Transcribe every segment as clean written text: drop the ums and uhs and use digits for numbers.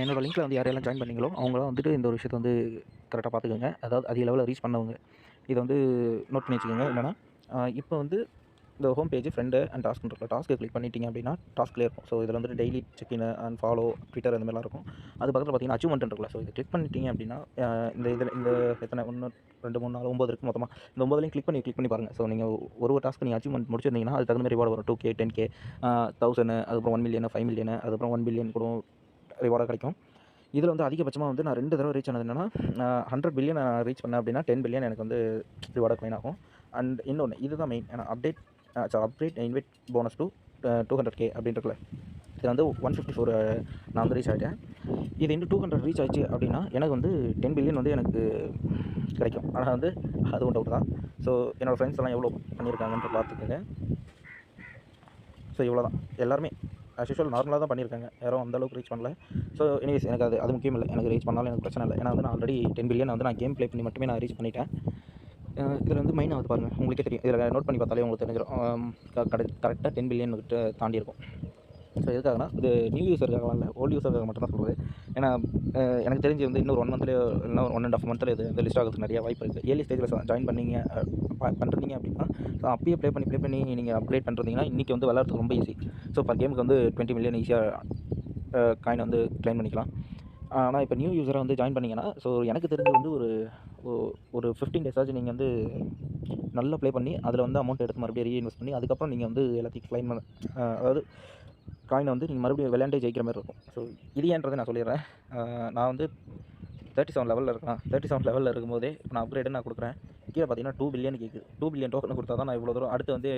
என்னோட லிங்க்ல வந்து யாரெல்லாம் ஜாயின் பண்ணீங்களோ அவங்களாம் வந்துட்டு இந்த ஒரு விஷயத்தை வந்து கரெக்டாக பார்த்துக்கோங்க. அதாவது அதிக லெவலில் ரீச் பண்ணவங்க இதை வந்து நோட் பண்ணி வச்சுக்கோங்க. என்னென்னா இப்போ வந்து இந்த home page friend and task இருக்கும். டாஸ்க்கு கிளிக் பண்ணிட்டீங்க அப்படின்னா டாஸ்க்லேயே இருக்கும். ஸோ இதில் வந்துட்டு daily check in and follow Twitter அந்த மாதிரிலாம் இருக்கும். அது பக்கத்தில் பார்த்தீங்கன்னா அச்சீவ்மெண்ட் இருக்குல்ல. ஸோ இது கிளிக் பண்ணிட்டீங்க அப்படின்னா இந்த எத்தனை 1 2 3 4 9 இருக்குது மொத்தமாக. இந்த 9லையும் கிளிக் பண்ணி பாருங்கள். ஸோ நீங்கள் ஒரு டாஸ்க்கு நீங்கள் அச்சீவ்மெண்ட் முடிச்சிருந்தீங்கன்னா அது தகுந்த மாதிரி ரிவார்டு வரும். 2K 10K 1000 அதுக்கப்புறம் 1 மில்லியன் 5 மில்லியன் அதுக்கப்புறம் 1 பில்லியன் கூட ரிவார்டாக கிடைக்கும். இதில் வந்து அதிகபட்சமாக வந்து நான் 2 தடவை ரீச் ஆனது என்னன்னா 100 பில்லியன் நான் ரீச் பண்ணேன் அப்படின்னா 10 பில்லியன் எனக்கு வந்து ரிவார்டாக க்ளைம் ஆகும். அண்ட் இன்னொன்று இதுதான் மெயின். ஏன்னா update invite bonus to 200K அப்படின்றதுல இது வந்து 154 நான் வந்து ரீச் ஆகிட்டேன். இது இன்னும் 200 ரீச் ஆச்சு அப்படின்னா எனக்கு வந்து 10 பில்லியன் வந்து எனக்கு கிடைக்கும். ஆனால் வந்து அது ஒன்று டவுட் தான். ஸோ என்னோடய ஃப்ரெண்ட்ஸ் எல்லாம் எவ்வளோ பண்ணியிருக்காங்கன்ற பார்த்துக்கோங்க. ஸோ இவ்வளோ தான். எல்லாருமே ஆஸ் யூஷுவல் நார்மலாக தான் பண்ணியிருக்காங்க. யாரும் அந்தளவுக்கு ரீச் பண்ணல. ஸோ எனிவேஸ் எனக்கு அது முக்கியம் இல்லை. எனக்கு ரீச் பண்ணாலும் எனக்கு பிரச்சனை இல்லை. ஏன்னா வந்து நான் ஆல்ரெடி 10 பில்லியன் வந்து நான் கேம் ப்ளே பண்ணி மட்டுமே நான் ரீச் பண்ணிட்டேன். இதில் வந்து மெயினாக வந்து பாருங்கள், உங்களுக்கே தெரியும். இதில் நோட் பண்ணி பார்த்தாலே உங்களுக்கு தெரிஞ்சிடும். கரெக்டாக 10 பில்லியன் கிட்ட தாண்டி இருக்கும். ஸோ எதுக்காகனா இது நியூ யூஸருக்காகலாம் இல்லை, ஓல்டு யூஸருக்காக மட்டும் தான் சொல்கிறது. ஏன்னா எனக்கு தெரிஞ்சு வந்து இன்னொரு 1 மந்த்லேயோ இல்லைனா 1.5 மந்த்தில் இது வந்து லிஸ்ட் ஆகிறதுக்கு நிறைய வாய்ப்பு இருக்குது. ஏர்லி ஸ்டேஜில் ஜாயின் பண்ணிங்க பண்ணுறீங்க அப்படின்னா ஸோ அப்பயே ப்ளே பண்ணி நீங்கள் அப்கிரேட் பண்ணுறீங்கன்னா இன்றைக்கி வந்து விளாட்றதுக்கு ரொம்ப ஈஸி. ஸோ பர் கேமுக்கு வந்து 20 மில்லியன் ஈஸியாக காயின் வந்து க்ளைம் பண்ணிக்கலாம். ஆனால் இப்போ நியூ யூஸரை வந்து ஜாயின் பண்ணிங்கன்னா ஸோ எனக்கு தெரிஞ்சு வந்து ஒரு 15 டேஸ் ஆச்சு நீங்கள் வந்து நல்லா ப்ளே பண்ணி அதில் வந்து அமௌண்ட் எடுத்து மறுபடியும் ரீஇன்வெஸ்ட் பண்ணி அதுக்கப்புறம் நீங்கள் வந்து எல்லாத்தையும் க்ளைம் பண்ண அதாவது காயினை வந்து நீங்கள் மறுபடியும் விளையாண்டே ஜெயிக்கிற மாதிரி இருக்கும். ஸோ இது ஏன்றதை நான் சொல்லிடுறேன். நான் வந்து 37 லெவலில் இருக்கேன். 37 லெவலில் இருக்கும்போதே இப்போ நான் அப்கிரேடு நான் கொடுக்குறேன். கீழே பார்த்தீங்கன்னா 2 பில்லியன் கேட்குது. 2 பில்லியன் டோக்கன் கொடுத்தா தான் நான் இவ்வளோ தூரம் அடுத்து வந்து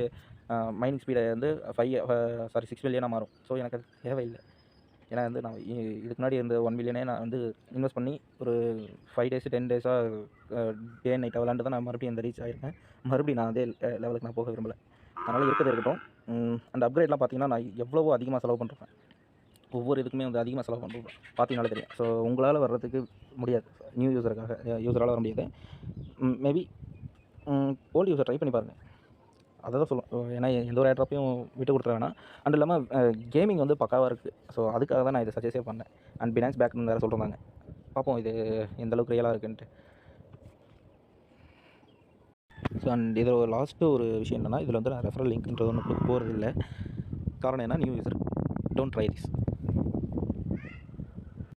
மைனிங் ஸ்பீடை வந்து 6 பில்லியனாக மாறும். ஸோ எனக்கு அது தேவையில்லை. ஏன்னா வந்து நான் இதுக்கு முன்னாடி இந்த 1 பில்லியனே நான் வந்து இன்வெஸ்ட் பண்ணி ஒரு 5 டேஸ் 10 டேஸாக டே நைட்டாக விளாண்டு தான் நான் மறுபடியும் இந்த ரீச் ஆகிருக்கேன். மறுபடியும் நான் அதே லெவலுக்கு நான் போக விரும்பலை. அதனால் இருக்கிறது இருக்கட்டும். அந்த அப்கிரேட்லாம் பார்த்தீங்கன்னா நான் எவ்வளவோ அதிகமாக செலவு பண்ணுறேன். ஒவ்வொரு இதுக்குமே வந்து அதிகமாக செலவு பண்ணுறேன். பார்த்தீங்கனாலே தெரியும். ஸோ உங்களால் வர்றதுக்கு முடியாது. நியூ யூஸரால் வர முடியாது. மேபி ஓல்டு யூஸர் ட்ரை பண்ணி பாருங்கள். அதை தான் சொல்லுவேன். ஏன்னா எந்த ஒரு ஏட்ராப்பையும் விட்டு கொடுத்துட வேணாம். அண்ட் இல்லாமல் கேமிங் வந்து பக்காவாக இருக்குது. ஸோ அதுக்காக தான் நான் இதை சஜெஸ்டே பண்ணேன். அண்ட் பினான்ஸ் பேக்னு வேறு சொல்கிறாங்க. பார்ப்போம் இது எந்தளவுக்கு ரியலாக இருக்குன்ட்டு. ஸோ அண்ட் இதில் ஒரு லாஸ்ட்டு ஒரு விஷயம் என்னென்னா இதில் வந்து நான் ரெஃபரல் லிங்க்ன்றது ஒன்று கொடுக்க போகிறது இல்லை. காரணம் என்ன, new user don't try this.